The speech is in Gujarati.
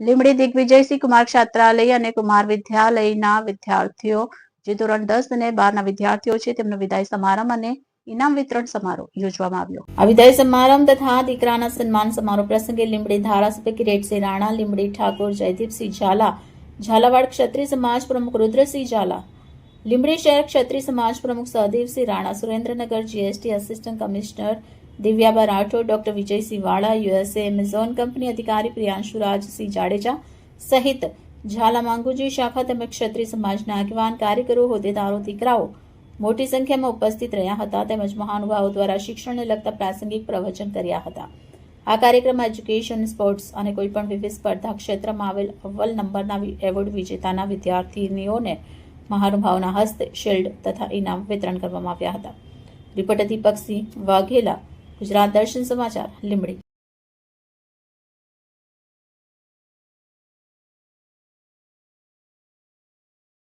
લીંબડી દિગ્વિજયસિંહ કુમાર છાત્રાલય અને કુમાર વિદ્યાલયના વિદ્યાર્થીઓ જે ધોરણ 10 અને 12ના વિદ્યાર્થીઓ છે તેમનો વિદાય સમારંભ અને ઇનામ વિતરણ સમારોહ યોજવામાં આવ્યો. આ વિદાય સમારંભ તથા દીકરાના સન્માન સમારોહ પ્રસંગે લીંબડી ધારાસભ્ય કિરીટસિંહ રાણા, લીંબડી ઠાકોર જયદીપસિંહ ઝાલા, ઝાલાવાડ ક્ષત્રિય સમાજ પ્રમુખ રુદ્રસિંહ ઝાલા, લીંબડી શહેર ક્ષત્રિય સમાજ પ્રમુખ Sahdevsinh Rana, Surendranagar GST assistant commissioner Divyaba Rathod, doctor Vijaysinh Vala, USA Amazon company અધિકારી પ્રિયાંશુ રાજસિંહ જાડેજા સહિત ઝાલા માંગુજી શાખા તેમજ ક્ષત્રિય સમાજના આગેવાન, કારીગરો, હોદ્દેદારો, દીકરાઓ મોટી સંખ્યામાં ઉપસ્થિત રહ્યા હતા તેમજ મહાનુભાવો દ્વારા શિક્ષણને લગતા પ્રાસંગિક પ્રવચન કર્યા હતા. આ કાર્યક્રમમાં એજ્યુકેશન, સ્પોર્ટ્સ અને કોઈપણ વિવિધ સ્પર્ધા ક્ષેત્રમાં આવેલ અવ્વલ નંબરના એવોર્ડ વિજેતાના વિદ્યાર્થીનીઓને મહાનુભાવોના હસ્તે શિલ્ડ તથા ઇનામ વિતરણ કરવામાં આવ્યા હતા. રિપોર્ટર દીપકસિંહ વાઘેલા, ગુજરાત દર્શન સમાચાર, લીંબડી.